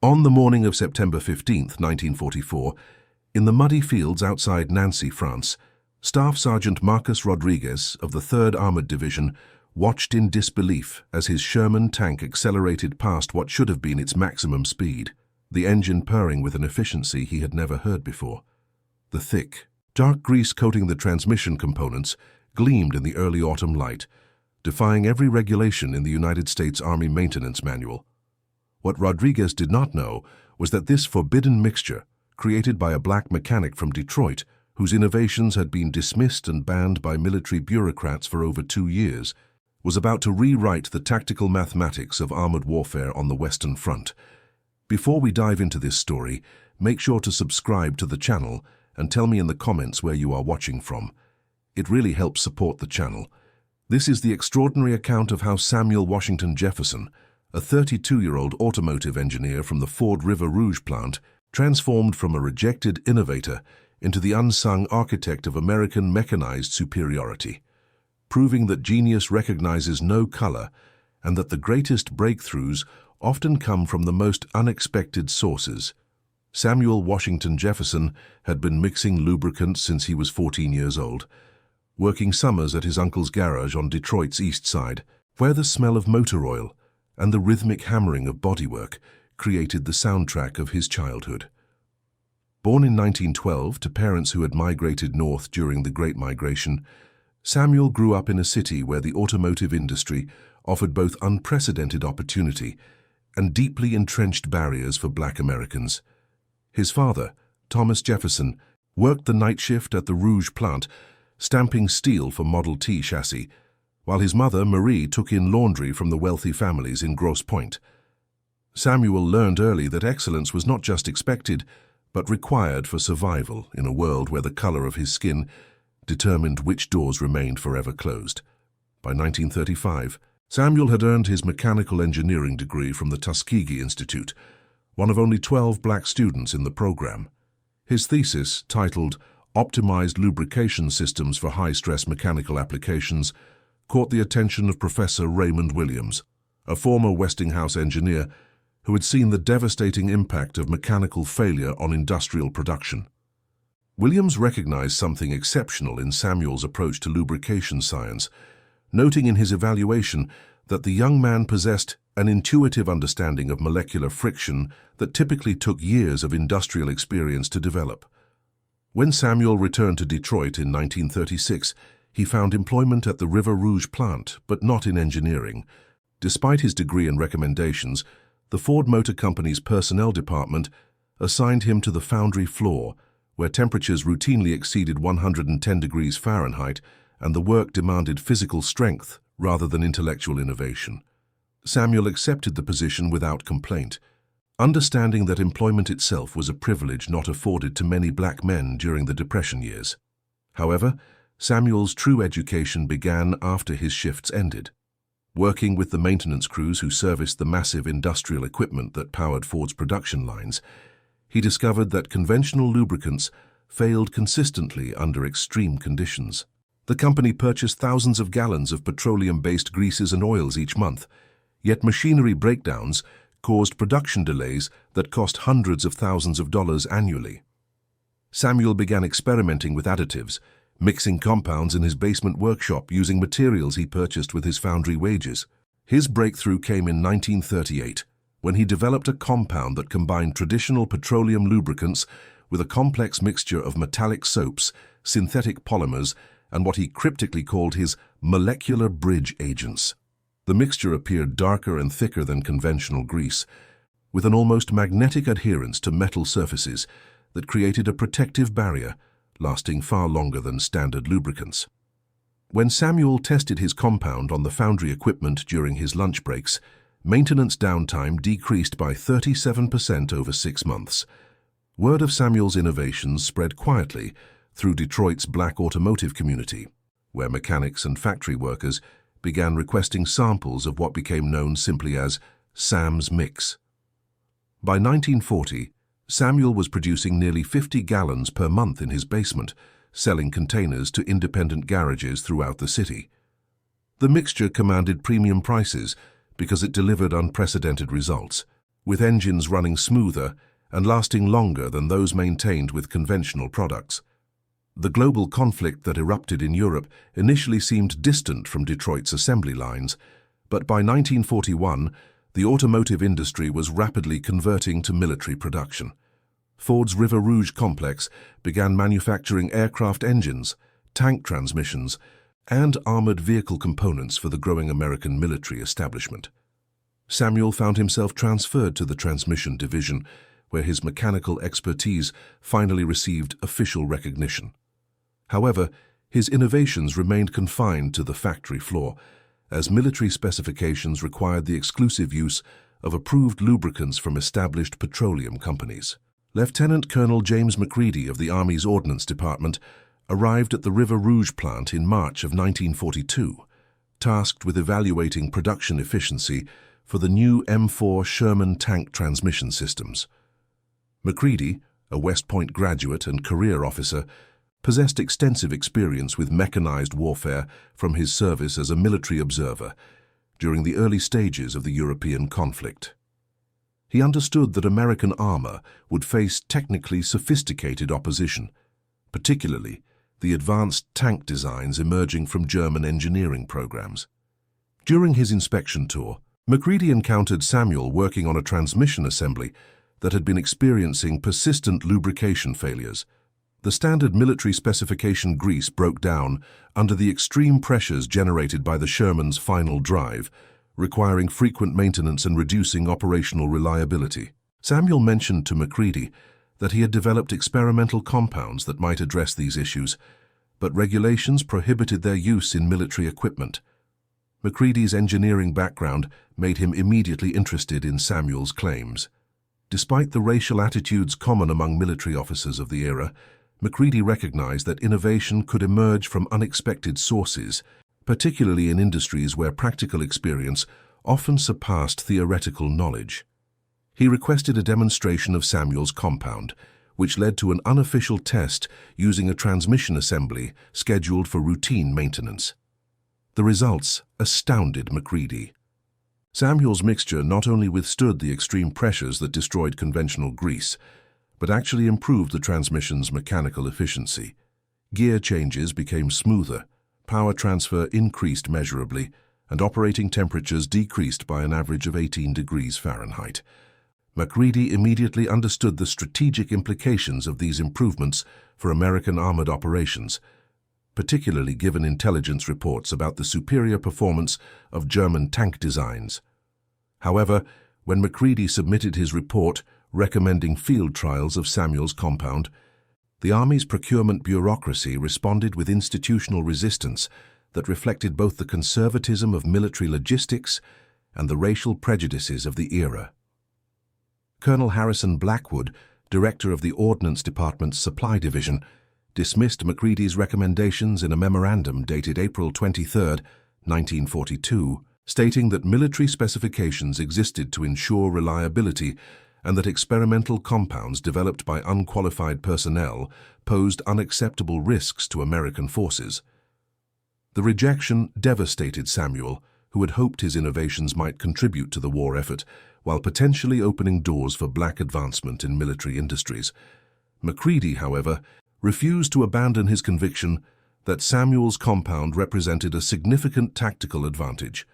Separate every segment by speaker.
Speaker 1: On the morning of September 15, 1944, in the muddy fields outside Nancy, France, Staff Sergeant Marcus Rodriguez of the 3rd Armored Division watched in disbelief as his Sherman tank accelerated past what should have been its maximum speed, the engine purring with an efficiency he had never heard before. The thick, dark grease coating the transmission components gleamed in the early autumn light, defying every regulation in the United States Army Maintenance Manual. What Rodriguez did not know was that this forbidden mixture, created by a black mechanic from Detroit, whose innovations had been dismissed and banned by military bureaucrats for over 2 years, was about to rewrite the tactical mathematics of armored warfare on the Western Front. Before we dive into this story, make sure to subscribe to the channel and tell me in the comments where you are watching from. It really helps support the channel. This is the extraordinary account of how Samuel Washington Jefferson, a 32-year-old automotive engineer from the Ford River Rouge plant, transformed from a rejected innovator into the unsung architect of American mechanized superiority, proving that genius recognizes no color and that the greatest breakthroughs often come from the most unexpected sources. Samuel Washington Jefferson had been mixing lubricants since he was 14 years old, working summers at his uncle's garage on Detroit's east side, where the smell of motor oil and the rhythmic hammering of bodywork created the soundtrack of his childhood. Born in 1912 to parents who had migrated north during the Great Migration, Samuel grew up in a city where the automotive industry offered both unprecedented opportunity and deeply entrenched barriers for Black Americans. His father, Thomas Jefferson, worked the night shift at the Rouge plant, stamping steel for Model T chassis, while his mother, Marie, took in laundry from the wealthy families in Grosse Pointe. Samuel learned early that excellence was not just expected, but required for survival in a world where the color of his skin determined which doors remained forever closed. By 1935, Samuel had earned his mechanical engineering degree from the Tuskegee Institute, one of only 12 black students in the program. His thesis, titled Optimized Lubrication Systems for High-Stress Mechanical Applications, caught the attention of Professor Raymond Williams, a former Westinghouse engineer who had seen the devastating impact of mechanical failure on industrial production. Williams recognized something exceptional in Samuel's approach to lubrication science, noting in his evaluation that the young man possessed an intuitive understanding of molecular friction that typically took years of industrial experience to develop. When Samuel returned to Detroit in 1936, he found employment at the River Rouge plant, but not in engineering. Despite his degree and recommendations, the Ford Motor Company's personnel department assigned him to the foundry floor, where temperatures routinely exceeded 110 degrees Fahrenheit and the work demanded physical strength rather than intellectual innovation. Samuel accepted the position without complaint, understanding that employment itself was a privilege not afforded to many black men during the Depression years. However, Samuel's true education began after his shifts ended. Working with the maintenance crews who serviced the massive industrial equipment that powered Ford's production lines, he discovered that conventional lubricants failed consistently under extreme conditions. The company purchased thousands of gallons of petroleum-based greases and oils each month, yet machinery breakdowns caused production delays that cost hundreds of thousands of dollars annually. Samuel began experimenting with additives, mixing compounds in his basement workshop using materials he purchased with his foundry wages. His breakthrough came in 1938, when he developed a compound that combined traditional petroleum lubricants with a complex mixture of metallic soaps, synthetic polymers, and what he cryptically called his molecular bridge agents. The mixture appeared darker and thicker than conventional grease, with an almost magnetic adherence to metal surfaces that created a protective barrier lasting far longer than standard lubricants. When Samuel tested his compound on the foundry equipment during his lunch breaks, maintenance downtime decreased by 37% over 6 months. Word of Samuel's innovations spread quietly through Detroit's black automotive community, where mechanics and factory workers began requesting samples of what became known simply as Sam's Mix. By 1940, Samuel was producing nearly 50 gallons per month in his basement, selling containers to independent garages throughout the city. The mixture commanded premium prices because it delivered unprecedented results. with engines running smoother and lasting longer than those maintained with conventional products. The global conflict that erupted in Europe initially seemed distant from Detroit's assembly lines, but by 1941, the automotive industry was rapidly converting to military production. Ford's River Rouge complex began manufacturing aircraft engines, tank transmissions, and armored vehicle components for the growing American military establishment. Samuel found himself transferred to the transmission division, where his mechanical expertise finally received official recognition. However, his innovations remained confined to the factory floor, as military specifications required the exclusive use of approved lubricants from established petroleum companies. Lieutenant Colonel James Macready of the Army's Ordnance Department arrived at the River Rouge plant in March of 1942, tasked with evaluating production efficiency for the new M4 Sherman tank transmission systems. Macready, a West Point graduate and career officer, possessed extensive experience with mechanized warfare from his service as a military observer during the early stages of the European conflict. He understood that American armor would face technically sophisticated opposition, particularly the advanced tank designs emerging from German engineering programs. During his inspection tour, Macready encountered Samuel working on a transmission assembly that had been experiencing persistent lubrication failures. The standard military specification grease broke down under the extreme pressures generated by the Sherman's final drive, requiring frequent maintenance and reducing operational reliability. Samuel mentioned to Macready that he had developed experimental compounds that might address these issues, but regulations prohibited their use in military equipment. Macready's engineering background made him immediately interested in Samuel's claims. Despite the racial attitudes common among military officers of the era, Macready recognized that innovation could emerge from unexpected sources, particularly in industries where practical experience often surpassed theoretical knowledge. He requested a demonstration of Samuel's compound, which led to an unofficial test using a transmission assembly scheduled for routine maintenance. The results astounded Macready. Samuel's mixture not only withstood the extreme pressures that destroyed conventional grease, but actually improved the transmission's mechanical efficiency. Gear changes became smoother, power transfer increased measurably, and operating temperatures decreased by an average of 18 degrees Fahrenheit. Macready immediately understood the strategic implications of these improvements for American armored operations, particularly given intelligence reports about the superior performance of German tank designs. However, when Macready submitted his report recommending field trials of Samuel's compound, the Army's procurement bureaucracy responded with institutional resistance that reflected both the conservatism of military logistics and the racial prejudices of the era. Colonel Harrison Blackwood, director of the Ordnance Department's Supply Division, dismissed Macready's recommendations in a memorandum dated April 23, 1942, stating that military specifications existed to ensure reliability and that experimental compounds developed by unqualified personnel posed unacceptable risks to American forces. The rejection devastated Samuel, who had hoped his innovations might contribute to the war effort while potentially opening doors for black advancement in military industries. Macready, however, refused to abandon his conviction that Samuel's compound represented a significant tactical advantage.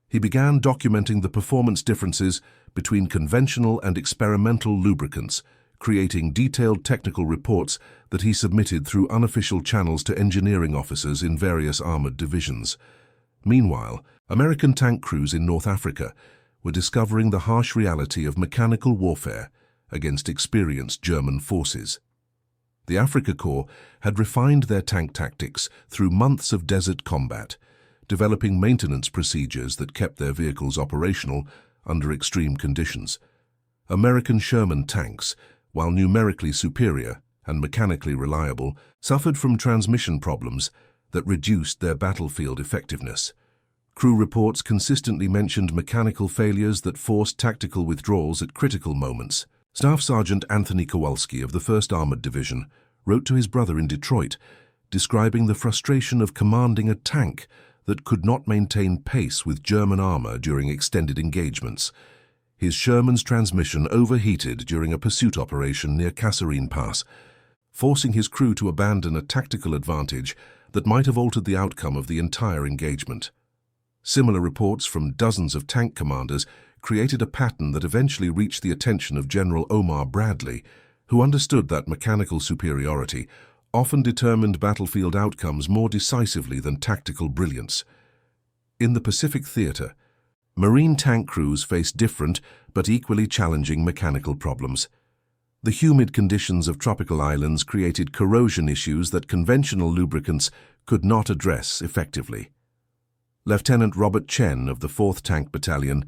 Speaker 1: He began documenting the performance differences between conventional and experimental lubricants, creating detailed technical reports that he submitted through unofficial channels to engineering officers in various armored divisions. Meanwhile, American tank crews in North Africa were discovering the harsh reality of mechanical warfare against experienced German forces. The Afrika Korps had refined their tank tactics through months of desert combat, developing maintenance procedures that kept their vehicles operational under extreme conditions. American Sherman tanks, while numerically superior and mechanically reliable, suffered from transmission problems that reduced their battlefield effectiveness. Crew reports consistently mentioned mechanical failures that forced tactical withdrawals at critical moments. Staff Sergeant Anthony Kowalski of the 1st Armored Division wrote to his brother in Detroit, describing the frustration of commanding a tank that could not maintain pace with German armor during extended engagements. His Sherman's transmission overheated during a pursuit operation near Kasserine Pass, forcing his crew to abandon a tactical advantage that might have altered the outcome of the entire engagement. Similar reports from dozens of tank commanders created a pattern that eventually reached the attention of General Omar Bradley, who understood that mechanical superiority often determined battlefield outcomes more decisively than tactical brilliance. In the Pacific Theater, Marine tank crews faced different but equally challenging mechanical problems. The humid conditions of tropical islands created corrosion issues that conventional lubricants could not address effectively. Lieutenant Robert Chen of the 4th Tank Battalion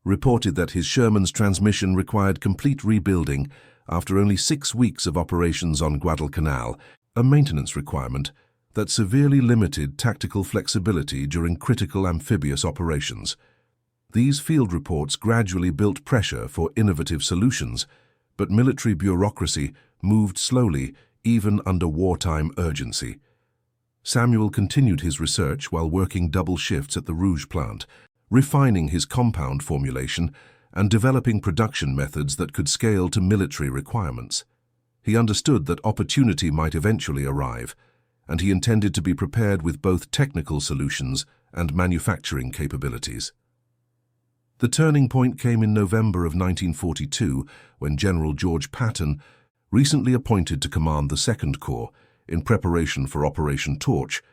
Speaker 1: reported that his Sherman's transmission required complete rebuilding after only 6 weeks of operations on Guadalcanal, a maintenance requirement that severely limited tactical flexibility during critical amphibious operations. These field reports gradually built pressure for innovative solutions, but military bureaucracy moved slowly even under wartime urgency. Samuel continued his research while working double shifts at the Rouge plant, refining his compound formulation and developing production methods that could scale to military requirements. He understood that opportunity might eventually arrive, and he intended to be prepared with both technical solutions and manufacturing capabilities. The turning point came in November of 1942 when General George Patton, recently appointed to command the 2nd Corps in preparation for Operation Torch,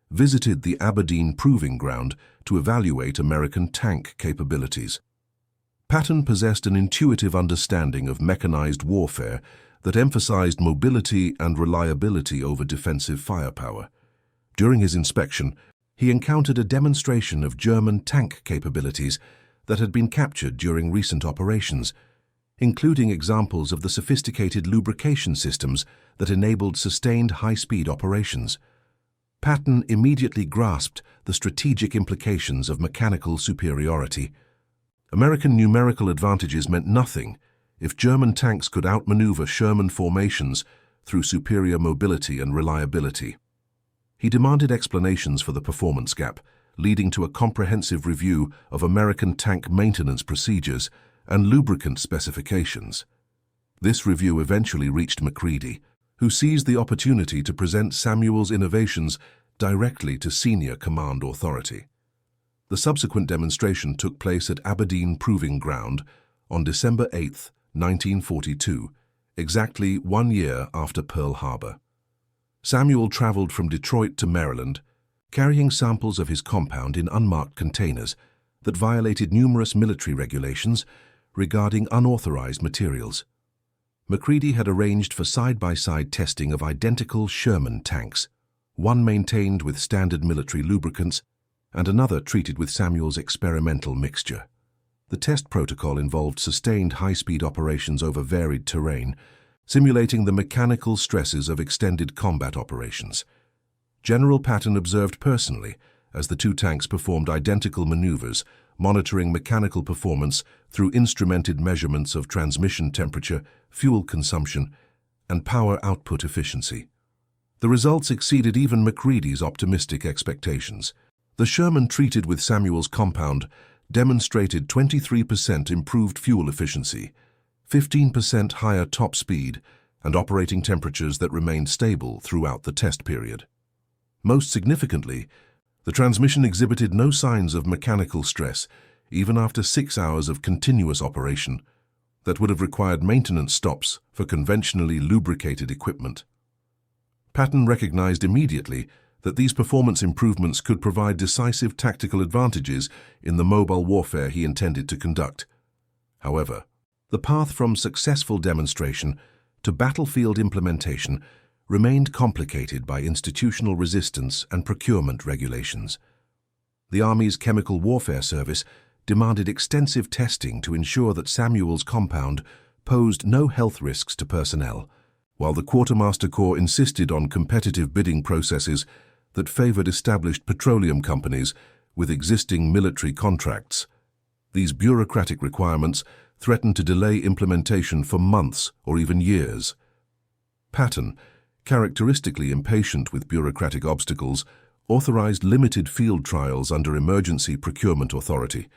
Speaker 1: visited the Aberdeen Proving Ground to evaluate American tank capabilities. Patton possessed an intuitive understanding of mechanized warfare that emphasized mobility and reliability over defensive firepower. During his inspection, he encountered a demonstration of German tank capabilities that had been captured during recent operations, including examples of the sophisticated lubrication systems that enabled sustained high-speed operations. Patton immediately grasped the strategic implications of mechanical superiority. American numerical advantages meant nothing if German tanks could outmaneuver Sherman formations through superior mobility and reliability. He demanded explanations for the performance gap, leading to a comprehensive review of American tank maintenance procedures and lubricant specifications. This review eventually reached Macready, who seized the opportunity to present Samuel's innovations directly to senior command authority. The subsequent demonstration took place at Aberdeen Proving Ground on December 8, 1942, exactly 1 year after Pearl Harbor. Samuel traveled from Detroit to Maryland, carrying samples of his compound in unmarked containers that violated numerous military regulations regarding unauthorized materials. Macready had arranged for side-by-side testing of identical Sherman tanks, one maintained with standard military lubricants and another treated with Samuel's experimental mixture. The test protocol involved sustained high-speed operations over varied terrain, simulating the mechanical stresses of extended combat operations. General Patton observed personally as the two tanks performed identical maneuvers, monitoring mechanical performance through instrumented measurements of transmission temperature, fuel consumption, and power output efficiency. The results exceeded even Macready's optimistic expectations. The Sherman treated with Samuel's compound demonstrated 23% improved fuel efficiency, 15% higher top speed, and operating temperatures that remained stable throughout the test period. Most significantly, the transmission exhibited no signs of mechanical stress even after 6 hours of continuous operation that would have required maintenance stops for conventionally lubricated equipment. Patton recognized immediately that these performance improvements could provide decisive tactical advantages in the mobile warfare he intended to conduct. However, the path from successful demonstration to battlefield implementation remained complicated by institutional resistance and procurement regulations. The Army's Chemical Warfare Service demanded extensive testing to ensure that Samuel's compound posed no health risks to personnel, while the Quartermaster Corps insisted on competitive bidding processes that favored established petroleum companies with existing military contracts. These bureaucratic requirements threatened to delay implementation for months or even years. Patton, characteristically impatient with bureaucratic obstacles, authorized limited field trials under emergency procurement authority.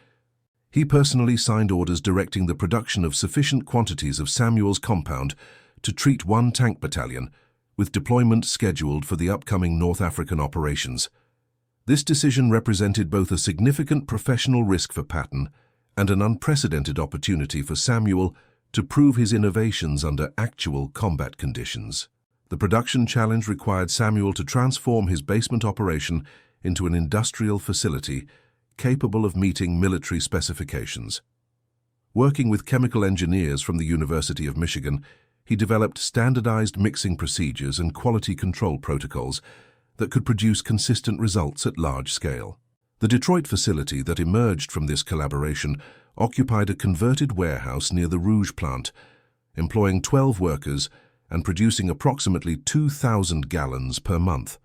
Speaker 1: He personally signed orders directing the production of sufficient quantities of Samuel's compound to treat one tank battalion, with deployment scheduled for the upcoming North African operations. This decision represented both a significant professional risk for Patton and an unprecedented opportunity for Samuel to prove his innovations under actual combat conditions. The production challenge required Samuel to transform his basement operation into an industrial facility capable of meeting military specifications. Working with chemical engineers from the University of Michigan, he developed standardized mixing procedures and quality control protocols that could produce consistent results at large scale. The Detroit facility that emerged from this collaboration occupied a converted warehouse near the Rouge plant, employing 12 workers and producing approximately 2,000 gallons per month.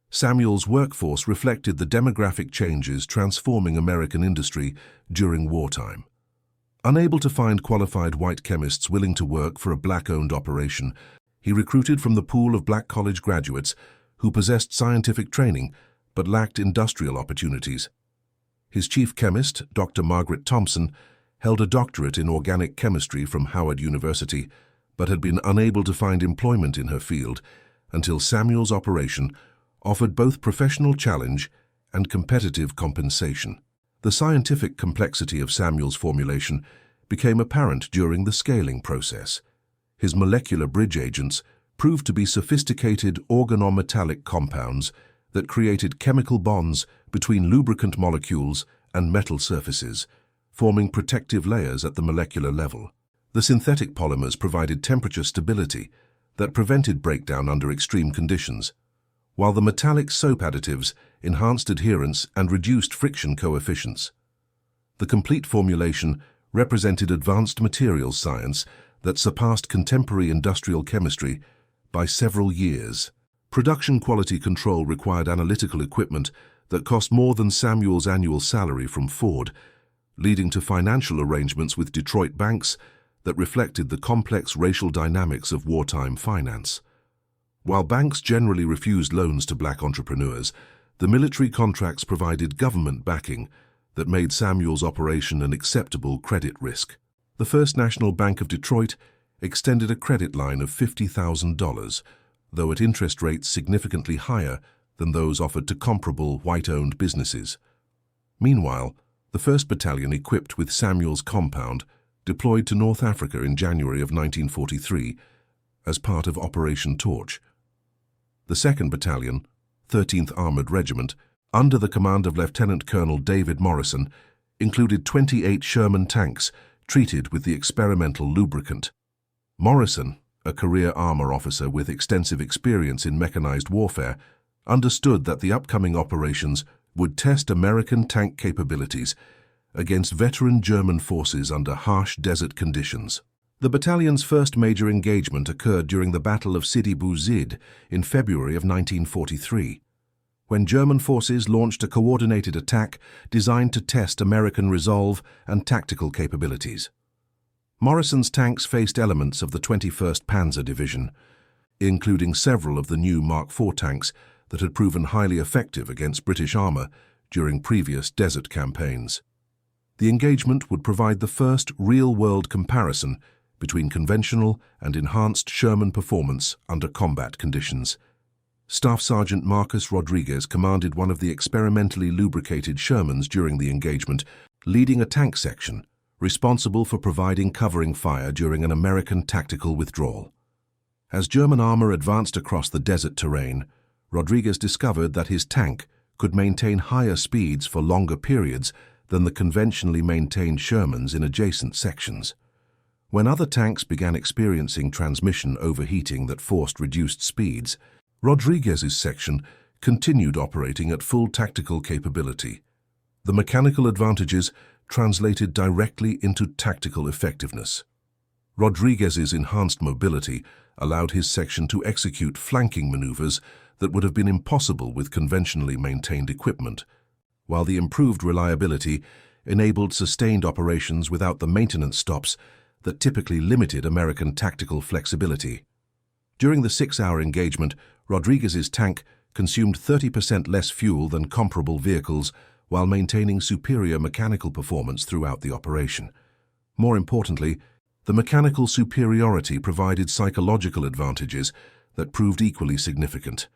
Speaker 1: Samuel's workforce reflected the demographic changes transforming American industry during wartime. Unable to find qualified white chemists willing to work for a black-owned operation, he recruited from the pool of black college graduates who possessed scientific training but lacked industrial opportunities. His chief chemist, Dr. Margaret Thompson, held a doctorate in organic chemistry from Howard University, but had been unable to find employment in her field until Samuel's operation offered both professional challenge and competitive compensation. The scientific complexity of Samuel's formulation became apparent during the scaling process. His molecular bridge agents proved to be sophisticated organometallic compounds that created chemical bonds between lubricant molecules and metal surfaces, forming protective layers at the molecular level. The synthetic polymers provided temperature stability that prevented breakdown under extreme conditions, while the metallic soap additives enhanced adherence and reduced friction coefficients. The complete formulation represented advanced materials science that surpassed contemporary industrial chemistry by several years. Production quality control required analytical equipment that cost more than Samuel's annual salary from Ford, leading to financial arrangements with Detroit banks that reflected the complex racial dynamics of wartime finance. While banks generally refused loans to black entrepreneurs, the military contracts provided government backing that made Samuel's operation an acceptable credit risk. The First National Bank of Detroit extended a credit line of $50,000, though at interest rates significantly higher than those offered to comparable white-owned businesses. Meanwhile, the 1st Battalion, equipped with Samuel's compound, deployed to North Africa in January of 1943 as part of Operation Torch. The 2nd Battalion, 13th Armored Regiment, under the command of Lieutenant Colonel David Morrison, included 28 Sherman tanks treated with the experimental lubricant. Morrison, a career armor officer with extensive experience in mechanized warfare, understood that the upcoming operations would test American tank capabilities against veteran German forces under harsh desert conditions. The battalion's first major engagement occurred during the Battle of Sidi Bouzid in February of 1943, when German forces launched a coordinated attack designed to test American resolve and tactical capabilities. Morrison's tanks faced elements of the 21st Panzer Division, including several of the new Mark IV tanks that had proven highly effective against British armor during previous desert campaigns. The engagement would provide the first real-world comparison between conventional and enhanced Sherman performance under combat conditions. Staff Sergeant Marcus Rodriguez commanded one of the experimentally lubricated Shermans during the engagement, leading a tank section responsible for providing covering fire during an American tactical withdrawal. As German armor advanced across the desert terrain, Rodriguez discovered that his tank could maintain higher speeds for longer periods than the conventionally maintained Shermans in adjacent sections. When other tanks began experiencing transmission overheating that forced reduced speeds, Rodriguez's section continued operating at full tactical capability. The mechanical advantages translated directly into tactical effectiveness. Rodriguez's enhanced mobility allowed his section to execute flanking maneuvers that would have been impossible with conventionally maintained equipment, while the improved reliability enabled sustained operations without the maintenance stops that typically limited American tactical flexibility. During the 6-hour engagement, Rodriguez's tank consumed 30% less fuel than comparable vehicles while maintaining superior mechanical performance throughout the operation. More importantly, the mechanical superiority provided psychological advantages that proved equally significant.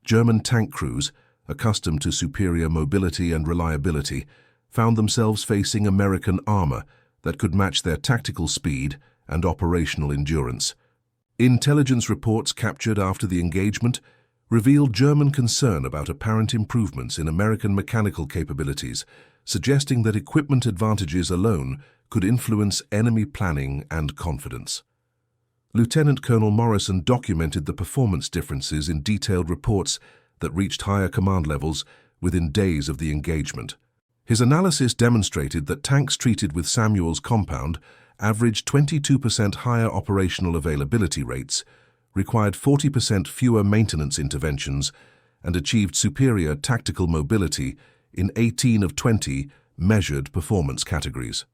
Speaker 1: German tank crews, accustomed to superior mobility and reliability, found themselves facing American armor that could match their tactical speed and operational endurance. Intelligence reports captured after the engagement revealed German concern about apparent improvements in American mechanical capabilities, suggesting that equipment advantages alone could influence enemy planning and confidence. Lieutenant Colonel Morrison documented the performance differences in detailed reports that reached higher command levels within days of the engagement. His analysis demonstrated that tanks treated with Samuel's compound averaged 22% higher operational availability rates, required 40% fewer maintenance interventions, and achieved superior tactical mobility in 18 of 20 measured performance categories.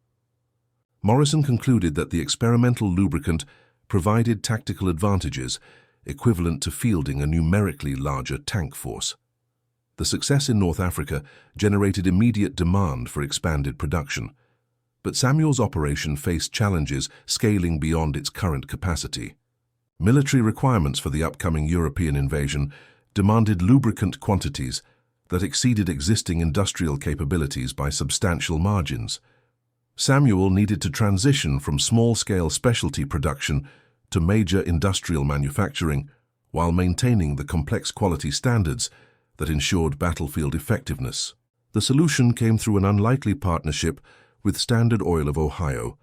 Speaker 1: Morrison concluded that the experimental lubricant provided tactical advantages equivalent to fielding a numerically larger tank force. The success in North Africa generated immediate demand for expanded production, but Samuel's operation faced challenges scaling beyond its current capacity. Military requirements for the upcoming European invasion demanded lubricant quantities that exceeded existing industrial capabilities by substantial margins. Samuel needed to transition from small-scale specialty production to major industrial manufacturing while maintaining the complex quality standards that ensured battlefield effectiveness. The solution came through an unlikely partnership with Standard Oil of Ohio,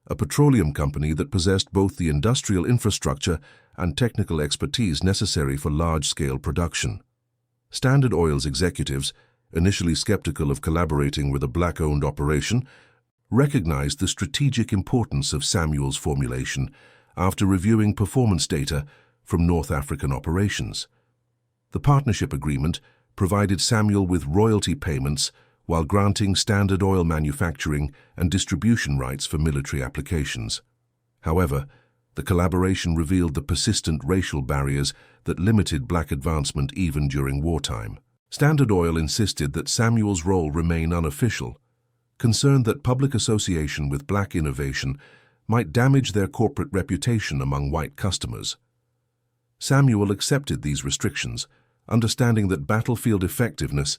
Speaker 1: a petroleum company that possessed both the industrial infrastructure and technical expertise necessary for large-scale production. Standard Oil's executives, initially skeptical of collaborating with a black-owned operation, recognized the strategic importance of Samuel's formulation after reviewing performance data from North African operations. The partnership agreement provided Samuel with royalty payments while granting Standard Oil manufacturing and distribution rights for military applications. However, the collaboration revealed the persistent racial barriers that limited black advancement even during wartime. Standard Oil insisted that Samuel's role remain unofficial, concerned that public association with black innovation might damage their corporate reputation among white customers. Samuel accepted these restrictions, understanding that battlefield effectiveness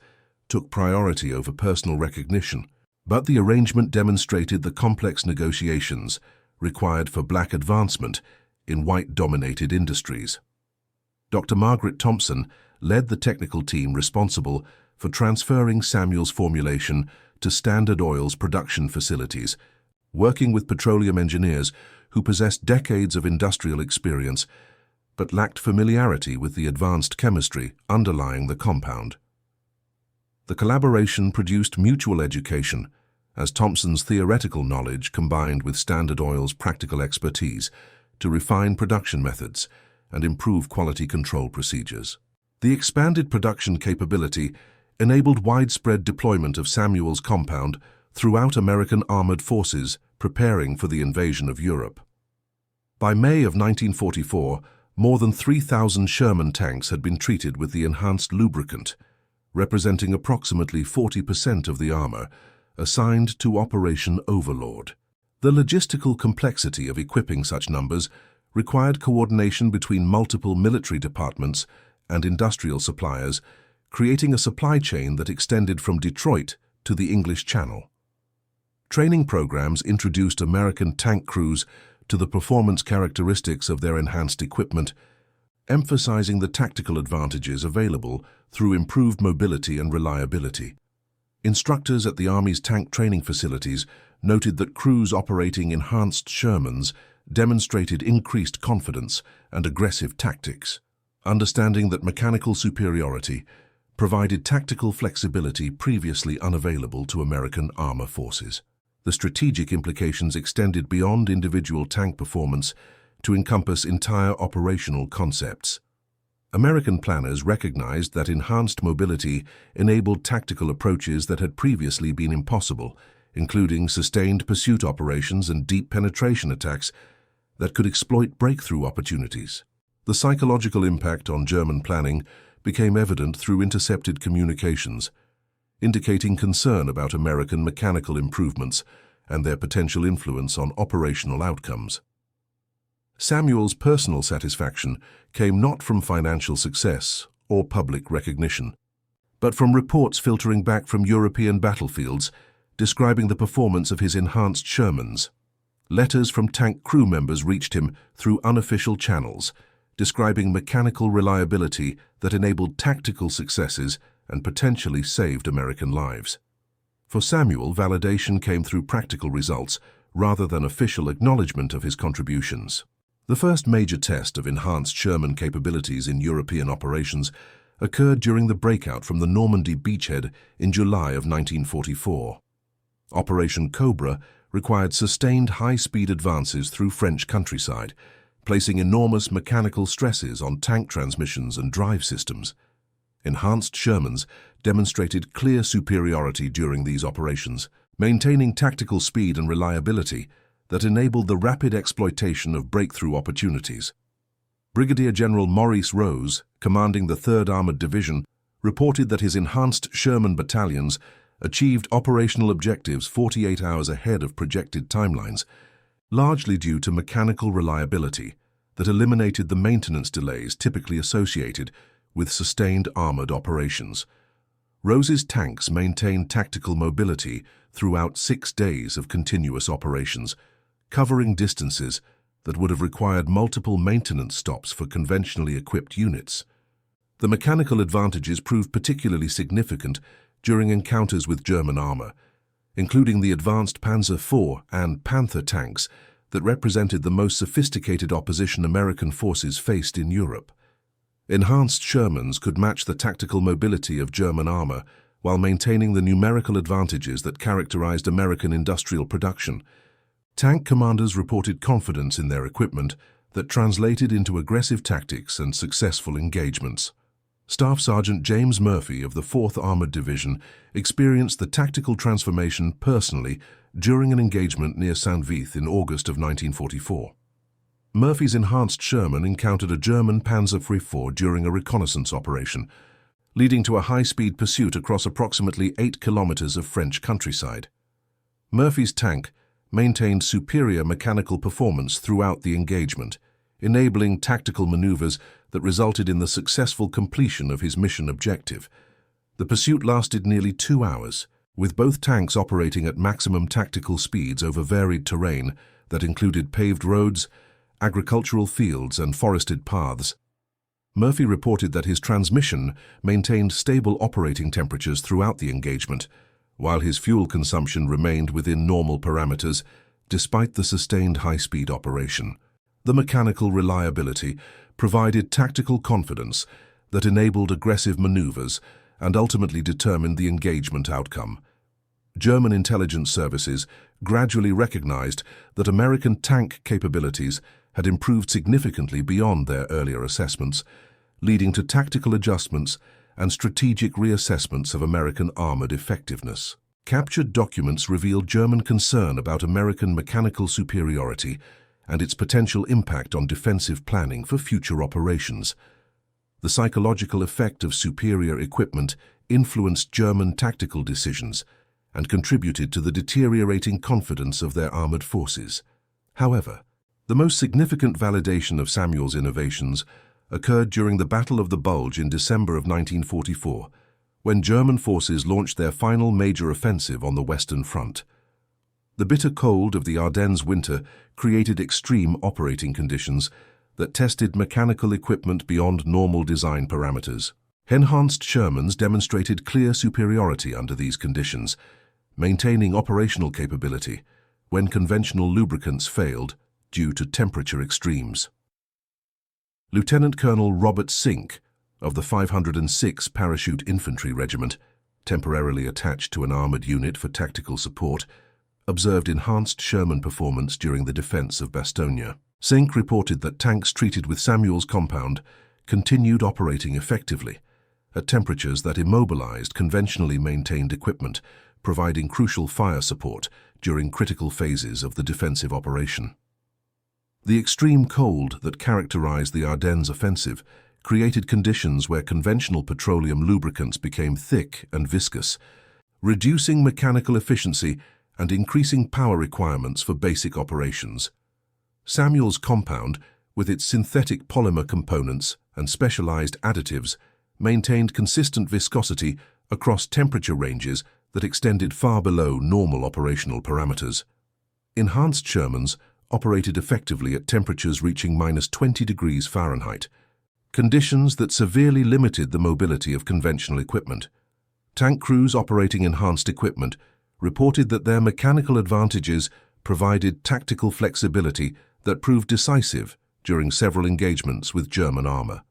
Speaker 1: took priority over personal recognition, but the arrangement demonstrated the complex negotiations required for black advancement in white-dominated industries. Dr. Margaret Thompson led the technical team responsible for transferring Samuel's formulation to Standard Oil's production facilities, working with petroleum engineers who possessed decades of industrial experience but lacked familiarity with the advanced chemistry underlying the compound. The collaboration produced mutual education, as Thompson's theoretical knowledge combined with Standard Oil's practical expertise to refine production methods and improve quality control procedures. The expanded production capability enabled widespread deployment of Samuel's compound throughout American armored forces preparing for the invasion of Europe. By May of 1944, more than 3,000 Sherman tanks had been treated with the enhanced lubricant, representing approximately 40% of the armor assigned to Operation Overlord. The logistical complexity of equipping such numbers required coordination between multiple military departments and industrial suppliers, creating a supply chain that extended from Detroit to the English Channel. Training programs introduced American tank crews to the performance characteristics of their enhanced equipment, emphasizing the tactical advantages available through improved mobility and reliability. Instructors at the Army's tank training facilities noted that crews operating enhanced Shermans demonstrated increased confidence and aggressive tactics, understanding that mechanical superiority provided tactical flexibility previously unavailable to American armor forces. The strategic implications extended beyond individual tank performance to encompass entire operational concepts. American planners recognized that enhanced mobility enabled tactical approaches that had previously been impossible, including sustained pursuit operations and deep penetration attacks that could exploit breakthrough opportunities. The psychological impact on German planning became evident through intercepted communications. indicating concern about American mechanical improvements and their potential influence on operational outcomes. Samuel's personal satisfaction came not from financial success or public recognition, but from reports filtering back from European battlefields describing the performance of his enhanced Shermans. Letters from tank crew members reached him through unofficial channels, describing mechanical reliability that enabled tactical successes and potentially saved American lives. For Samuel, validation came through practical results rather than official acknowledgement of his contributions. The first major test of enhanced Sherman capabilities in European operations occurred during the breakout from the Normandy beachhead in July of 1944. Operation Cobra required sustained high-speed advances through French countryside, placing enormous mechanical stresses on tank transmissions and drive systems. Enhanced Shermans demonstrated clear superiority during these operations, maintaining tactical speed and reliability that enabled the rapid exploitation of breakthrough opportunities. Brigadier General Maurice Rose, commanding the 3rd Armored Division, reported that his enhanced Sherman battalions achieved operational objectives 48 hours ahead of projected timelines, largely due to mechanical reliability that eliminated the maintenance delays typically associated with sustained armored operations. Rose's tanks maintained tactical mobility throughout 6 days of continuous operations, covering distances that would have required multiple maintenance stops for conventionally equipped units. The mechanical advantages proved particularly significant during encounters with German armor, including the advanced Panzer IV and Panther tanks that represented the most sophisticated opposition American forces faced in Europe. Enhanced Shermans could match the tactical mobility of German armor while maintaining the numerical advantages that characterized American industrial production. Tank commanders reported confidence in their equipment that translated into aggressive tactics and successful engagements. Staff Sergeant James Murphy of the 4th Armored Division experienced the tactical transformation personally during an engagement near Saint-Vith in August of 1944. Murphy's enhanced Sherman encountered a German Panzer IV during a reconnaissance operation, leading to a high-speed pursuit across approximately 8 kilometers of French countryside. Murphy's tank maintained superior mechanical performance throughout the engagement, enabling tactical maneuvers that resulted in the successful completion of his mission objective. The pursuit lasted nearly 2 hours, with both tanks operating at maximum tactical speeds over varied terrain that included paved roads, agricultural fields, and forested paths. Murphy reported that his transmission maintained stable operating temperatures throughout the engagement, while his fuel consumption remained within normal parameters despite the sustained high-speed operation. The mechanical reliability provided tactical confidence that enabled aggressive maneuvers and ultimately determined the engagement outcome. German intelligence services gradually recognized that American tank capabilities had improved significantly beyond their earlier assessments, leading to tactical adjustments and strategic reassessments of American armored effectiveness. Captured documents revealed German concern about American mechanical superiority and its potential impact on defensive planning for future operations. The psychological effect of superior equipment influenced German tactical decisions and contributed to the deteriorating confidence of their armored forces. However, the most significant validation of Samuel's innovations occurred during the Battle of the Bulge in December of 1944, when German forces launched their final major offensive on the Western Front. The bitter cold of the Ardennes winter created extreme operating conditions that tested mechanical equipment beyond normal design parameters. Enhanced Shermans demonstrated clear superiority under these conditions, maintaining operational capability when conventional lubricants failed due to temperature extremes. Lieutenant Colonel Robert Sink of the 506 Parachute Infantry Regiment, temporarily attached to an armored unit for tactical support, observed enhanced Sherman performance during the defense of Bastogne. Sink reported that tanks treated with Samuel's compound continued operating effectively at temperatures that immobilized conventionally maintained equipment, providing crucial fire support during critical phases of the defensive operation. The extreme cold that characterized the Ardennes offensive created conditions where conventional petroleum lubricants became thick and viscous, reducing mechanical efficiency and increasing power requirements for basic operations. Samuel's compound, with its synthetic polymer components and specialized additives, maintained consistent viscosity across temperature ranges that extended far below normal operational parameters. Enhanced Shermans operated effectively at temperatures reaching -20 degrees Fahrenheit, conditions that severely limited the mobility of conventional equipment. Tank crews operating enhanced equipment reported that their mechanical advantages provided tactical flexibility that proved decisive during several engagements with German armor.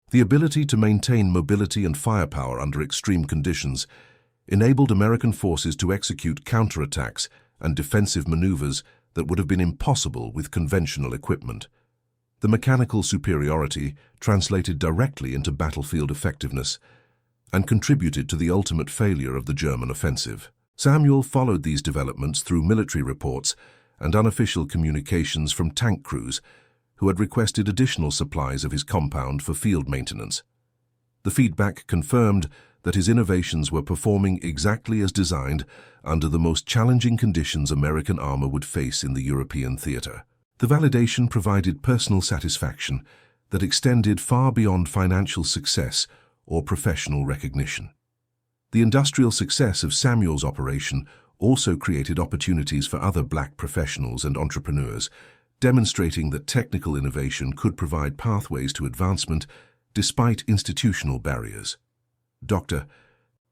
Speaker 1: The ability to maintain mobility and firepower under extreme conditions enabled American forces to execute counterattacks and defensive maneuvers that would have been impossible with conventional equipment. The mechanical superiority translated directly into battlefield effectiveness and contributed to the ultimate failure of the German offensive. Samuel followed these developments through military reports and unofficial communications from tank crews who had requested additional supplies of his compound for field maintenance. The feedback confirmed that his innovations were performing exactly as designed under the most challenging conditions American armor would face in the European theater. The validation provided personal satisfaction that extended far beyond financial success or professional recognition. The industrial success of Samuel's operation also created opportunities for other black professionals and entrepreneurs, demonstrating that technical innovation could provide pathways to advancement despite institutional barriers. Dr.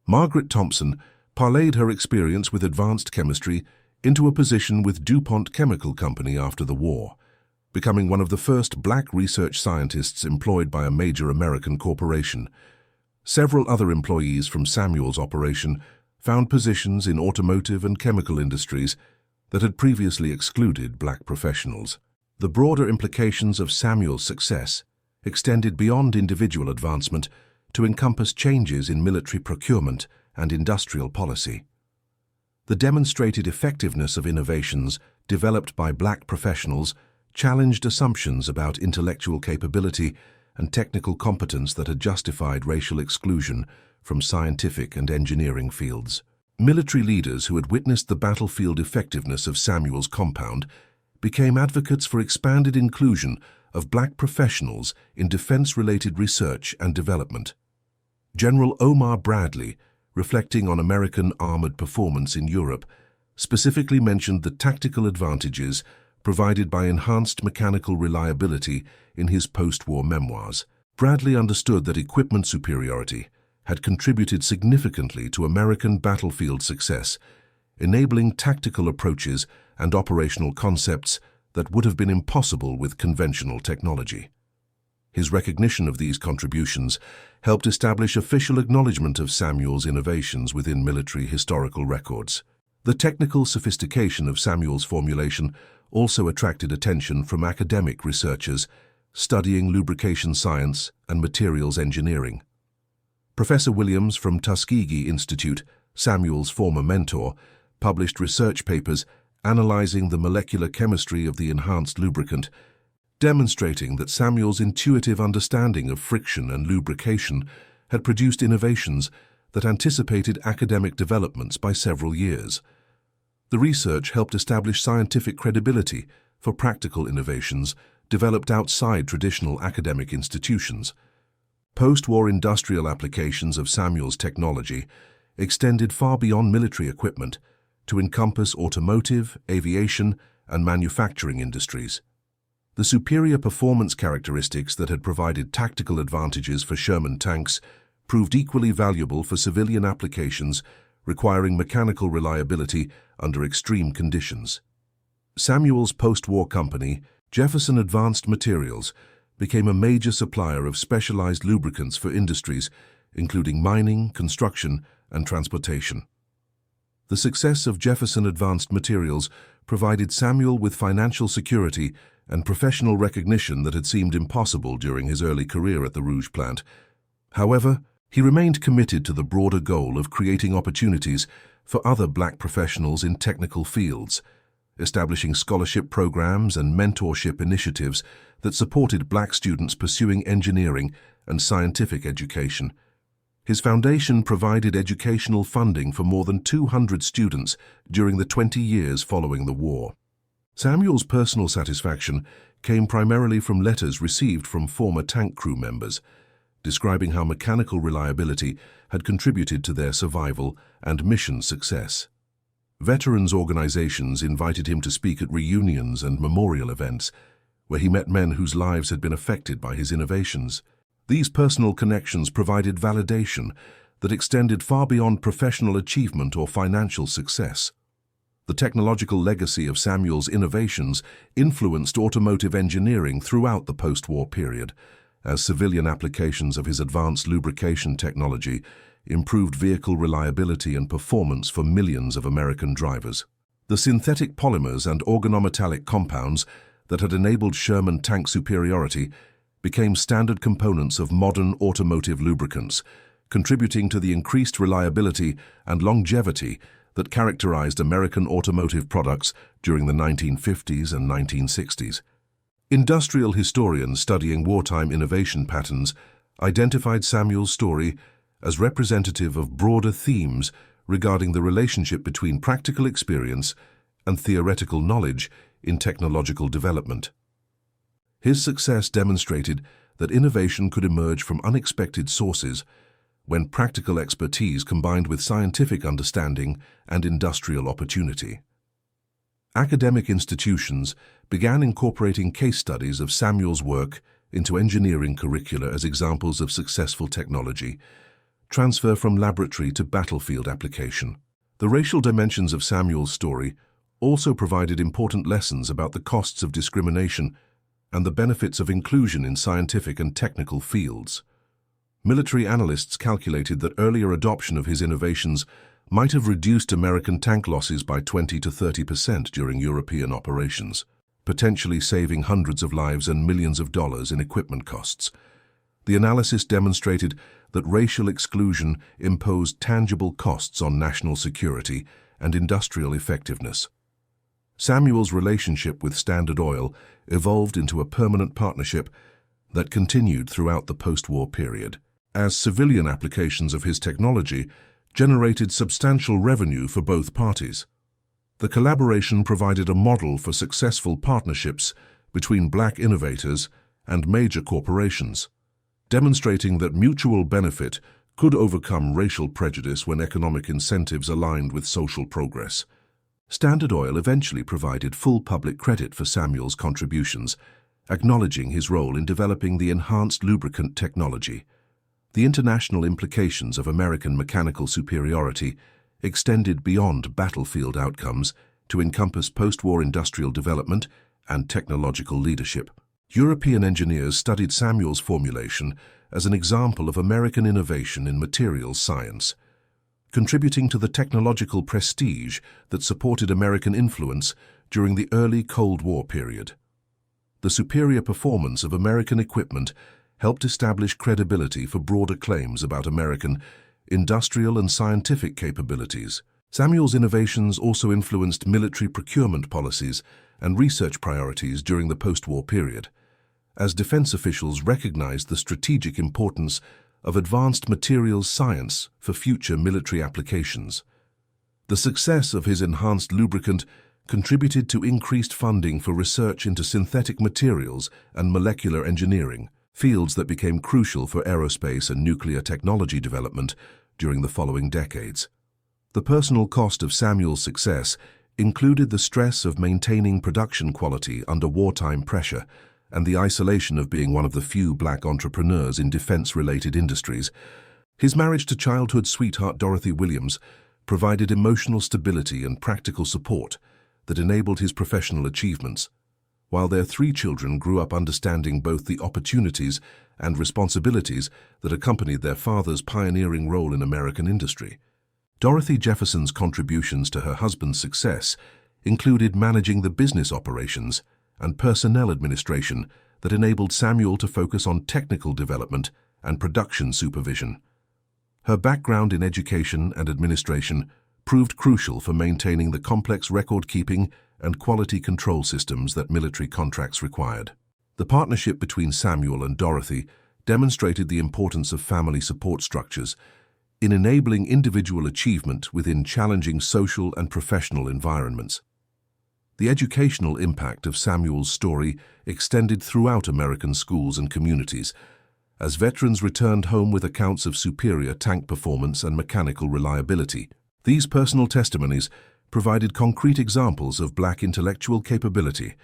Speaker 1: Margaret Thompson parlayed her experience with advanced chemistry into a position with DuPont Chemical Company after the war, becoming one of the first black research scientists employed by a major American corporation. Several other employees from Samuel's operation found positions in automotive and chemical industries that had previously excluded black professionals. The broader implications of Samuel's success extended beyond individual advancement to encompass changes in military procurement and industrial policy. The demonstrated effectiveness of innovations developed by black professionals challenged assumptions about intellectual capability and technical competence that had justified racial exclusion from scientific and engineering fields. Military leaders who had witnessed the battlefield effectiveness of Samuel's compound became advocates for expanded inclusion of black professionals in defense-related research and development. General Omar Bradley, reflecting on American armored performance in Europe, specifically mentioned the tactical advantages provided by enhanced mechanical reliability in his post-war memoirs. Bradley understood that equipment superiority had contributed significantly to American battlefield success, enabling tactical approaches and operational concepts that would have been impossible with conventional technology. His recognition of these contributions helped establish official acknowledgement of Samuel's innovations within military historical records. The technical sophistication of Samuel's formulation also attracted attention from academic researchers studying lubrication science and materials engineering. Professor Williams from Tuskegee Institute, Samuel's former mentor, published research papers analyzing the molecular chemistry of the enhanced lubricant, demonstrating that Samuel's intuitive understanding of friction and lubrication had produced innovations that anticipated academic developments by several years. The research helped establish scientific credibility for practical innovations developed outside traditional academic institutions. Post-war industrial applications of Samuel's technology extended far beyond military equipment to encompass automotive, aviation, and manufacturing industries. The superior performance characteristics that had provided tactical advantages for Sherman tanks proved equally valuable for civilian applications requiring mechanical reliability under extreme conditions. Samuel's post-war company, Jefferson Advanced Materials, became a major supplier of specialized lubricants for industries, including mining, construction, and transportation. The success of Jefferson Advanced Materials provided Samuel with financial security and professional recognition that had seemed impossible during his early career at the Rouge plant. However, he remained committed to the broader goal of creating opportunities for other black professionals in technical fields, establishing scholarship programs and mentorship initiatives that supported black students pursuing engineering and scientific education. His foundation provided educational funding for more than 200 students during the 20 years following the war. Samuel's personal satisfaction came primarily from letters received from former tank crew members, describing how mechanical reliability had contributed to their survival and mission success. Veterans organizations invited him to speak at reunions and memorial events, where he met men whose lives had been affected by his innovations. These personal connections provided validation that extended far beyond professional achievement or financial success. The technological legacy of Samuel's innovations influenced automotive engineering throughout the post-war period, as civilian applications of his advanced lubrication technology improved vehicle reliability and performance for millions of American drivers. The synthetic polymers and organometallic compounds that had enabled Sherman tank superiority became standard components of modern automotive lubricants, contributing to the increased reliability and longevity that characterized American automotive products during the 1950s and 1960s. Industrial historians studying wartime innovation patterns identified Samuel's story as representative of broader themes regarding the relationship between practical experience and theoretical knowledge in technological development. His success demonstrated that innovation could emerge from unexpected sources when practical expertise combined with scientific understanding and industrial opportunity. Academic institutions began incorporating case studies of Samuel's work into engineering curricula as examples of successful technology transfer from laboratory to battlefield application. The racial dimensions of Samuel's story also provided important lessons about the costs of discrimination and the benefits of inclusion in scientific and technical fields. Military analysts calculated that earlier adoption of his innovations might have reduced American tank losses by 20 to 30% during European operations, potentially saving hundreds of lives and millions of dollars in equipment costs. The analysis demonstrated that racial exclusion imposed tangible costs on national security and industrial effectiveness. Samuel's relationship with Standard Oil evolved into a permanent partnership that continued throughout the post-war period, as civilian applications of his technology generated substantial revenue for both parties. The collaboration provided a model for successful partnerships between black innovators and major corporations, demonstrating that mutual benefit could overcome racial prejudice when economic incentives aligned with social progress. Standard Oil eventually provided full public credit for Samuel's contributions, acknowledging his role in developing the enhanced lubricant technology. The international implications of American mechanical superiority extended beyond battlefield outcomes to encompass post-war industrial development and technological leadership. European engineers studied Samuel's formulation as an example of American innovation in materials science, contributing to the technological prestige that supported American influence during the early Cold War period. The superior performance of American equipment helped establish credibility for broader claims about American industrial and scientific capabilities. Samuel's innovations also influenced military procurement policies and research priorities during the post-war period, as defense officials recognized the strategic importance of advanced materials science for future military applications. The success of his enhanced lubricant contributed to increased funding for research into synthetic materials and molecular engineering, fields that became crucial for aerospace and nuclear technology development during the following decades. The personal cost of Samuel's success included the stress of maintaining production quality under wartime pressure and the isolation of being one of the few black entrepreneurs in defense-related industries. His marriage to childhood sweetheart Dorothy Williams provided emotional stability and practical support that enabled his professional achievements, while their 3 children grew up understanding both the opportunities and responsibilities that accompanied their father's pioneering role in American industry. Dorothy Jefferson's contributions to her husband's success included managing the business operations and personnel administration that enabled Samuel to focus on technical development and production supervision. Her background in education and administration proved crucial for maintaining the complex record-keeping and quality control systems that military contracts required. The partnership between Samuel and Dorothy demonstrated the importance of family support structures in enabling individual achievement within challenging social and professional environments. The educational impact of Samuel's story extended throughout American schools and communities, as veterans returned home with accounts of superior tank performance and mechanical reliability. These personal testimonies provided concrete examples of Black intellectual capability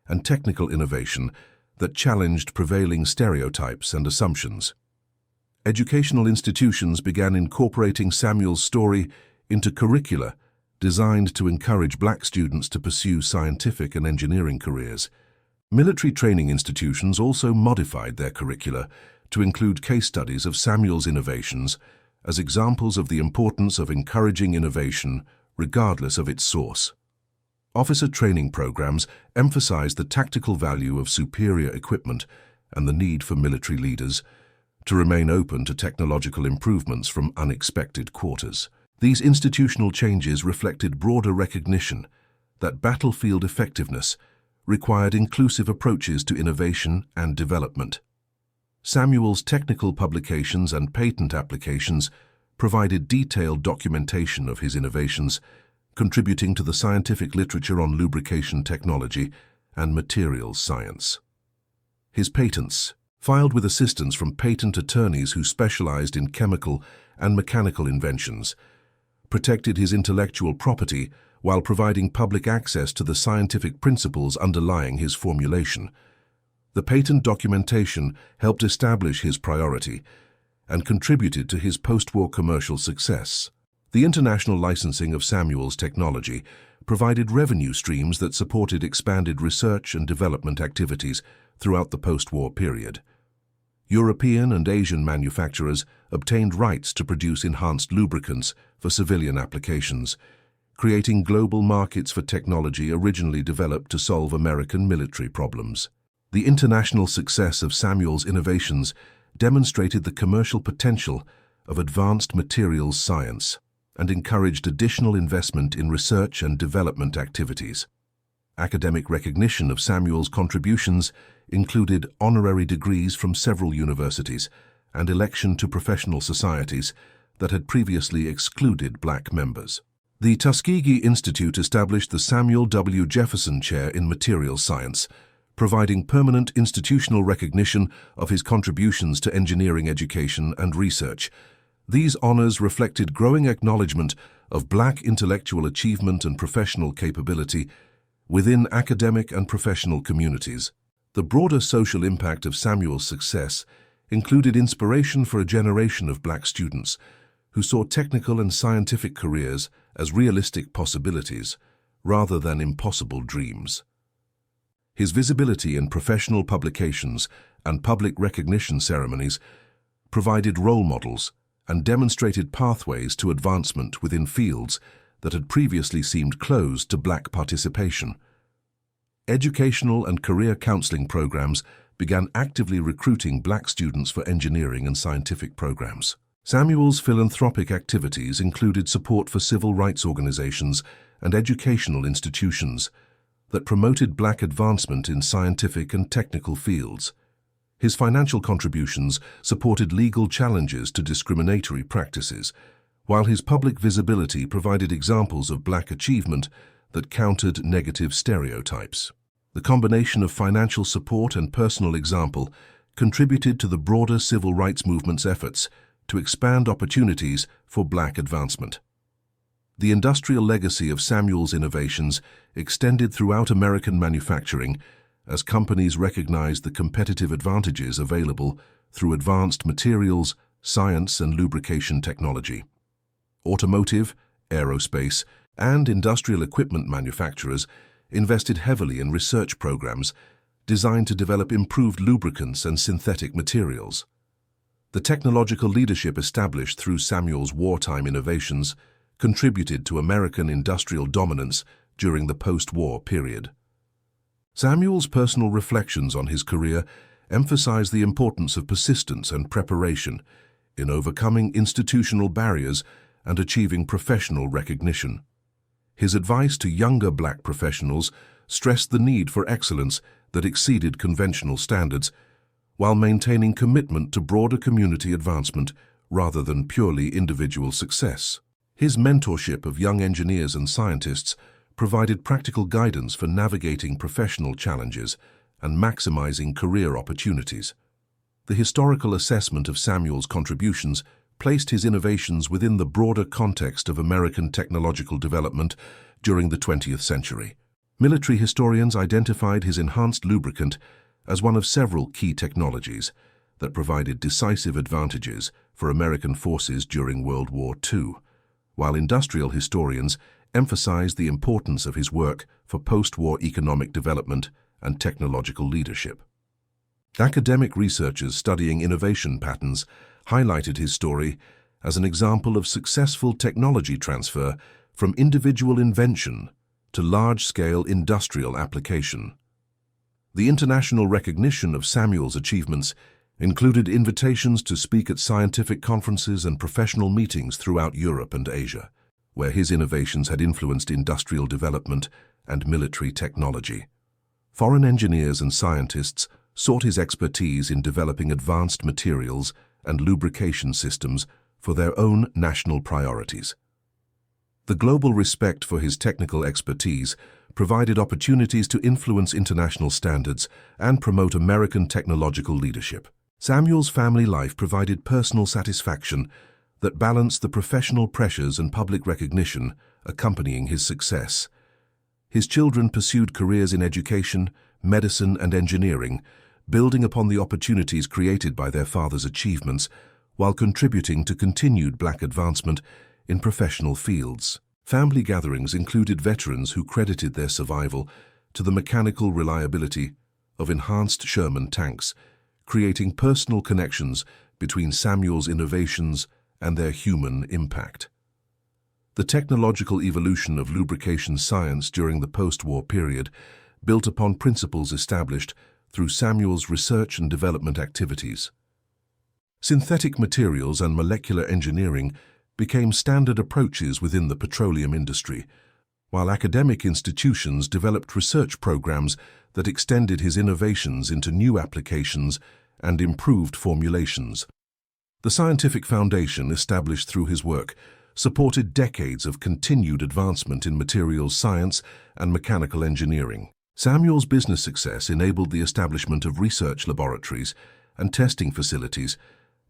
Speaker 1: and technical innovation that challenged prevailing stereotypes and assumptions. Educational institutions began incorporating Samuel's story into curricula designed to encourage Black students to pursue scientific and engineering careers. Military training institutions also modified their curricula to include case studies of Samuel's innovations as examples of the importance of encouraging innovation regardless of its source. Officer training programs emphasized the tactical value of superior equipment and the need for military leaders to remain open to technological improvements from unexpected quarters. These institutional changes reflected broader recognition that battlefield effectiveness required inclusive approaches to innovation and development. Samuel's technical publications and patent applications provided detailed documentation of his innovations, contributing to the scientific literature on lubrication technology and materials science. His patents, filed with assistance from patent attorneys who specialized in chemical and mechanical inventions, protected his intellectual property while providing public access to the scientific principles underlying his formulation. The patent documentation helped establish his priority and contributed to his post-war commercial success. The international licensing of Samuel's technology provided revenue streams that supported expanded research and development activities throughout the post-war period. European and Asian manufacturers obtained rights to produce enhanced lubricants for civilian applications, creating global markets for technology originally developed to solve American military problems. The international success of Samuel's innovations demonstrated the commercial potential of advanced materials science and encouraged additional investment in research and development activities. Academic recognition of Samuel's contributions included honorary degrees from several universities and election to professional societies that had previously excluded Black members. The Tuskegee Institute established the Samuel W. Jefferson Chair in Materials Science, providing permanent institutional recognition of his contributions to engineering education and research. These honors reflected growing acknowledgement of Black intellectual achievement and professional capability within academic and professional communities. The broader social impact of Samuel's success included inspiration for a generation of Black students who saw technical and scientific careers as realistic possibilities rather than impossible dreams. His visibility in professional publications and public recognition ceremonies provided role models and demonstrated pathways to advancement within fields that had previously seemed closed to Black participation. Educational and career counseling programs began actively recruiting Black students for engineering and scientific programs. Samuel's philanthropic activities included support for civil rights organizations and educational institutions that promoted Black advancement in scientific and technical fields. His financial contributions supported legal challenges to discriminatory practices, while his public visibility provided examples of Black achievement that countered negative stereotypes. The combination of financial support and personal example contributed to the broader civil rights movement's efforts to expand opportunities for Black advancement. The industrial legacy of Samuel's innovations extended throughout American manufacturing as companies recognized the competitive advantages available through advanced materials, science, and lubrication technology. Automotive, aerospace, and industrial equipment manufacturers invested heavily in research programs designed to develop improved lubricants and synthetic materials. The technological leadership established through Samuel's wartime innovations contributed to American industrial dominance during the post-war period. Samuel's personal reflections on his career emphasize the importance of persistence and preparation in overcoming institutional barriers and achieving professional recognition. His advice to younger Black professionals stressed the need for excellence that exceeded conventional standards, while maintaining commitment to broader community advancement rather than purely individual success. His mentorship of young engineers and scientists provided practical guidance for navigating professional challenges and maximizing career opportunities. The historical assessment of Samuel's contributions placed his innovations within the broader context of American technological development during the 20th century. Military historians identified his enhanced lubricant as one of several key technologies that provided decisive advantages for American forces during World War II, while industrial historians emphasized the importance of his work for post-war economic development and technological leadership. Academic researchers studying innovation patterns highlighted his story as an example of successful technology transfer from individual invention to large-scale industrial application. The international recognition of Samuel's achievements included invitations to speak at scientific conferences and professional meetings throughout Europe and Asia, where his innovations had influenced industrial development and military technology. Foreign engineers and scientists sought his expertise in developing advanced materials and lubrication systems for their own national priorities. The global respect for his technical expertise provided opportunities to influence international standards and promote American technological leadership. Samuel's family life provided personal satisfaction that balanced the professional pressures and public recognition accompanying his success. His children pursued careers in education, medicine, and engineering, building upon the opportunities created by their father's achievements while contributing to continued Black advancement in professional fields. Family gatherings included veterans who credited their survival to the mechanical reliability of enhanced Sherman tanks, creating personal connections between Samuel's innovations and their human impact. The technological evolution of lubrication science during the post-war period built upon principles established through Samuel's research and development activities. Synthetic materials and molecular engineering became standard approaches within the petroleum industry, while academic institutions developed research programs that extended his innovations into new applications and improved formulations. The scientific foundation established through his work supported decades of continued advancement in materials science and mechanical engineering. Samuel's business success enabled the establishment of research laboratories and testing facilities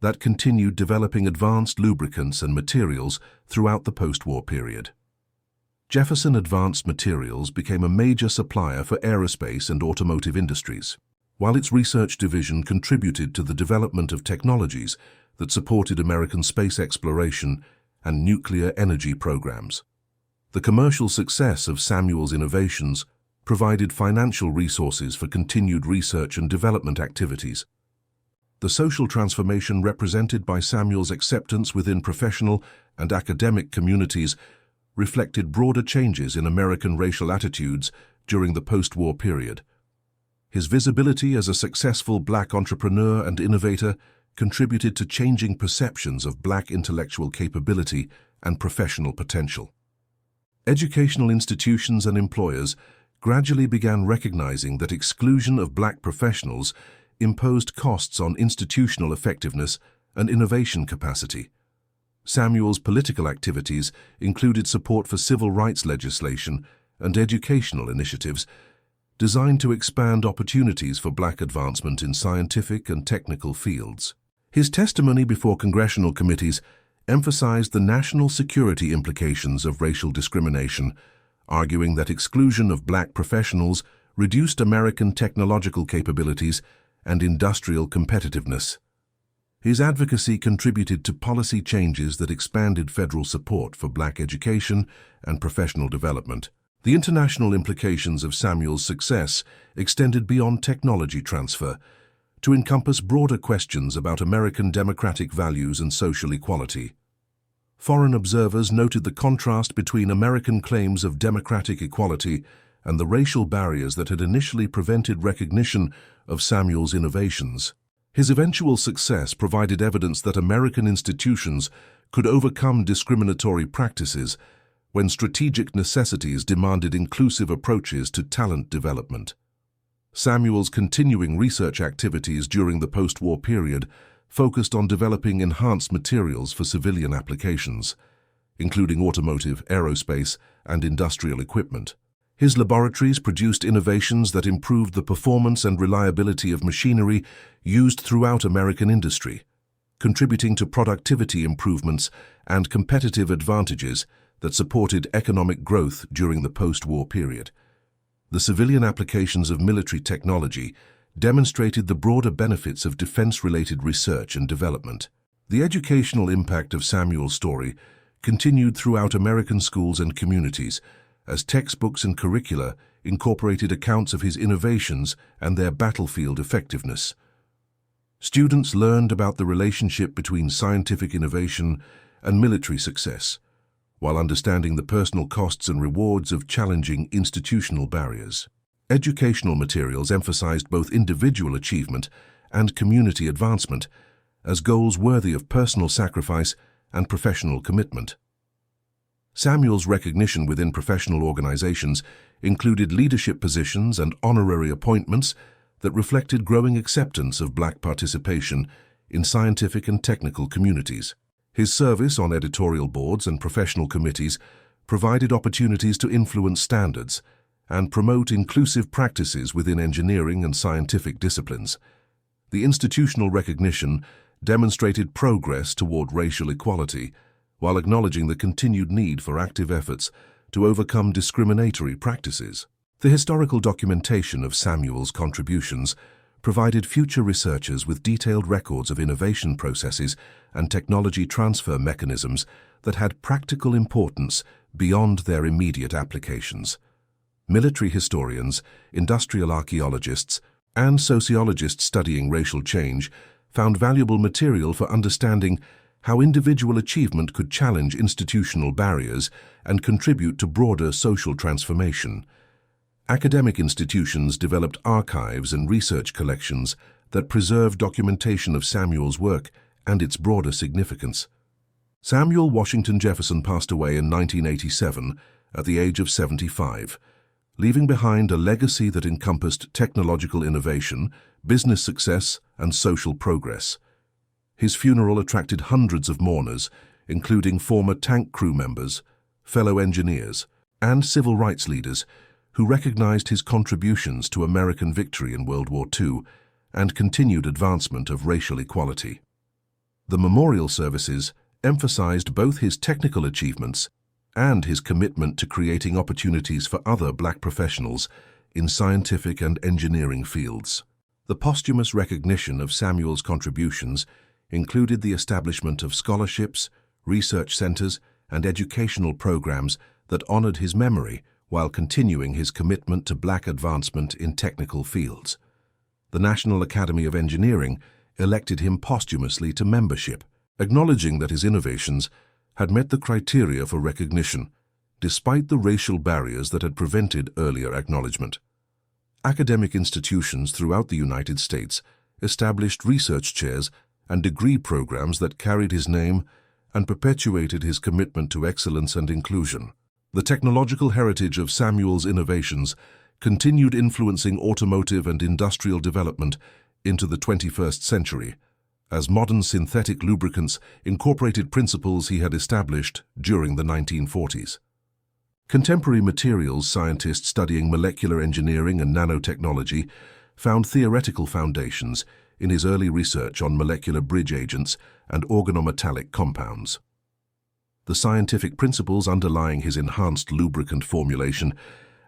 Speaker 1: that continued developing advanced lubricants and materials throughout the post-war period. Jefferson Advanced Materials became a major supplier for aerospace and automotive industries, while its research division contributed to the development of technologies that supported American space exploration and nuclear energy programs. The commercial success of Samuel's innovations provided financial resources for continued research and development activities. The social transformation represented by Samuel's acceptance within professional and academic communities reflected broader changes in American racial attitudes during the post-war period. His visibility as a successful Black entrepreneur and innovator contributed to changing perceptions of Black intellectual capability and professional potential. Educational institutions and employers gradually began recognizing that exclusion of Black professionals imposed costs on institutional effectiveness and innovation capacity. Samuel's political activities included support for civil rights legislation and educational initiatives designed to expand opportunities for Black advancement in scientific and technical fields. His testimony before congressional committees emphasized the national security implications of racial discrimination, arguing that exclusion of Black professionals reduced American technological capabilities and industrial competitiveness. His advocacy contributed to policy changes that expanded federal support for Black education and professional development. The international implications of Samuel's success extended beyond technology transfer to encompass broader questions about American democratic values and social equality. Foreign observers noted the contrast between American claims of democratic equality and the racial barriers that had initially prevented recognition of Samuel's innovations. His eventual success provided evidence that American institutions could overcome discriminatory practices when strategic necessities demanded inclusive approaches to talent development. Samuel's continuing research activities during the post-war period focused on developing enhanced materials for civilian applications, including automotive, aerospace, and industrial equipment. His laboratories produced innovations that improved the performance and reliability of machinery used throughout American industry, contributing to productivity improvements and competitive advantages that supported economic growth during the post-war period. The civilian applications of military technology demonstrated the broader benefits of defense-related research and development. The educational impact of Samuel's story continued throughout American schools and communities as textbooks and curricula incorporated accounts of his innovations and their battlefield effectiveness. Students learned about the relationship between scientific innovation and military success, while understanding the personal costs and rewards of challenging institutional barriers. Educational materials emphasized both individual achievement and community advancement as goals worthy of personal sacrifice and professional commitment. Samuel's recognition within professional organizations included leadership positions and honorary appointments that reflected growing acceptance of Black participation in scientific and technical communities. His service on editorial boards and professional committees provided opportunities to influence standards and promote inclusive practices within engineering and scientific disciplines. The institutional recognition demonstrated progress toward racial equality, while acknowledging the continued need for active efforts to overcome discriminatory practices. The historical documentation of Samuel's contributions provided future researchers with detailed records of innovation processes and technology transfer mechanisms that had practical importance beyond their immediate applications. Military historians, industrial archaeologists, and sociologists studying racial change found valuable material for understanding how individual achievement could challenge institutional barriers and contribute to broader social transformation. Academic institutions developed archives and research collections that preserved documentation of Samuel's work and its broader significance. Samuel Washington Jefferson passed away in 1987 at the age of 75, leaving behind a legacy that encompassed technological innovation, business success, and social progress. His funeral attracted hundreds of mourners, including former tank crew members, fellow engineers, and civil rights leaders who recognized his contributions to American victory in World War II and continued advancement of racial equality. The memorial services emphasized both his technical achievements and his commitment to creating opportunities for other Black professionals in scientific and engineering fields. The posthumous recognition of Samuel's contributions included the establishment of scholarships, research centers, and educational programs that honored his memory while continuing his commitment to Black advancement in technical fields. The National Academy of Engineering elected him posthumously to membership, acknowledging that his innovations had met the criteria for recognition, despite the racial barriers that had prevented earlier acknowledgement. Academic institutions throughout the United States established research chairs and degree programs that carried his name and perpetuated his commitment to excellence and inclusion. The technological heritage of Samuel's innovations continued influencing automotive and industrial development into the 21st century, as modern synthetic lubricants incorporated principles he had established during the 1940s. Contemporary materials scientists studying molecular engineering and nanotechnology found theoretical foundations in his early research on molecular bridge agents and organometallic compounds. The scientific principles underlying his enhanced lubricant formulation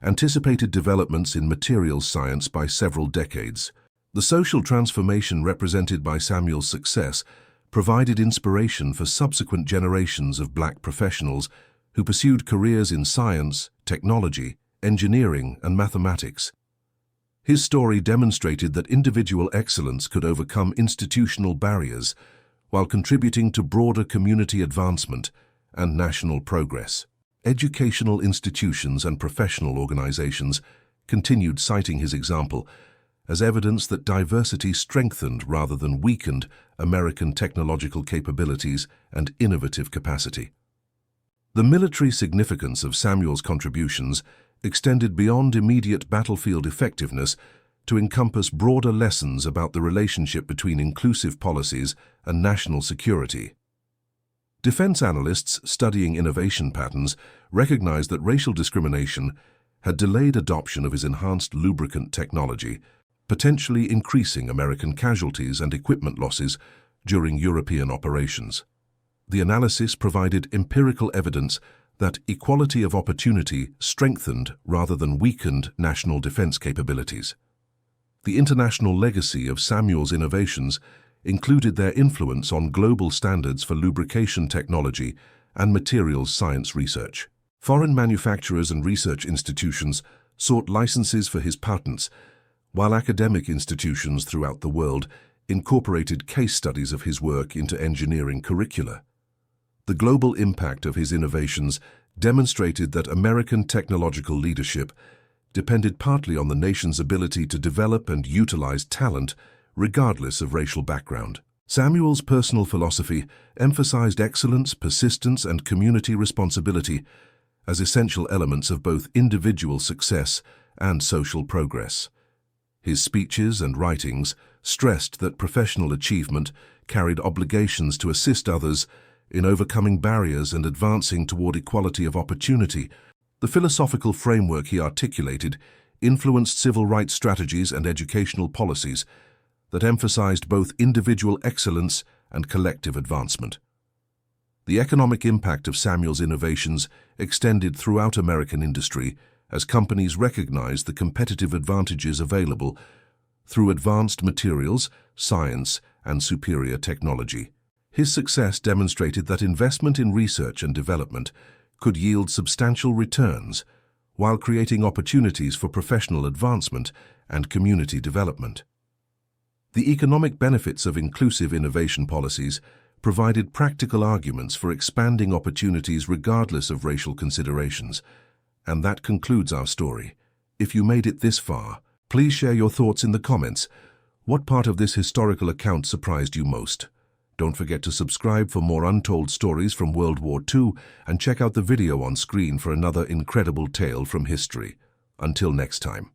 Speaker 1: anticipated developments in materials science by several decades. The social transformation represented by Samuel's success provided inspiration for subsequent generations of Black professionals who pursued careers in science, technology, engineering, and mathematics. His story demonstrated that individual excellence could overcome institutional barriers while contributing to broader community advancement and national progress. Educational institutions and professional organizations continued citing his example as evidence that diversity strengthened rather than weakened American technological capabilities and innovative capacity. The military significance of Samuel's contributions extended beyond immediate battlefield effectiveness to encompass broader lessons about the relationship between inclusive policies and national security. Defense analysts studying innovation patterns recognized that racial discrimination had delayed adoption of his enhanced lubricant technology, potentially increasing American casualties and equipment losses during European operations. The analysis provided empirical evidence that equality of opportunity strengthened rather than weakened national defense capabilities. The international legacy of Samuel's innovations included their influence on global standards for lubrication technology and materials science research. Foreign manufacturers and research institutions sought licenses for his patents, while academic institutions throughout the world incorporated case studies of his work into engineering curricula. The global impact of his innovations demonstrated that American technological leadership depended partly on the nation's ability to develop and utilize talent regardless of racial background. Samuel's personal philosophy emphasized excellence, persistence, and community responsibility as essential elements of both individual success and social progress. His speeches and writings stressed that professional achievement carried obligations to assist others in overcoming barriers and advancing toward equality of opportunity. The philosophical framework he articulated influenced civil rights strategies and educational policies that emphasized both individual excellence and collective advancement. The economic impact of Samuel's innovations extended throughout American industry as companies recognized the competitive advantages available through advanced materials, science, and superior technology. His success demonstrated that investment in research and development could yield substantial returns while creating opportunities for professional advancement and community development. The economic benefits of inclusive innovation policies provided practical arguments for expanding opportunities regardless of racial considerations. And that concludes our story. If you made it this far, please share your thoughts in the comments. What part of this historical account surprised you most? Don't forget to subscribe for more untold stories from World War II and check out the video on screen for another incredible tale from history. Until next time.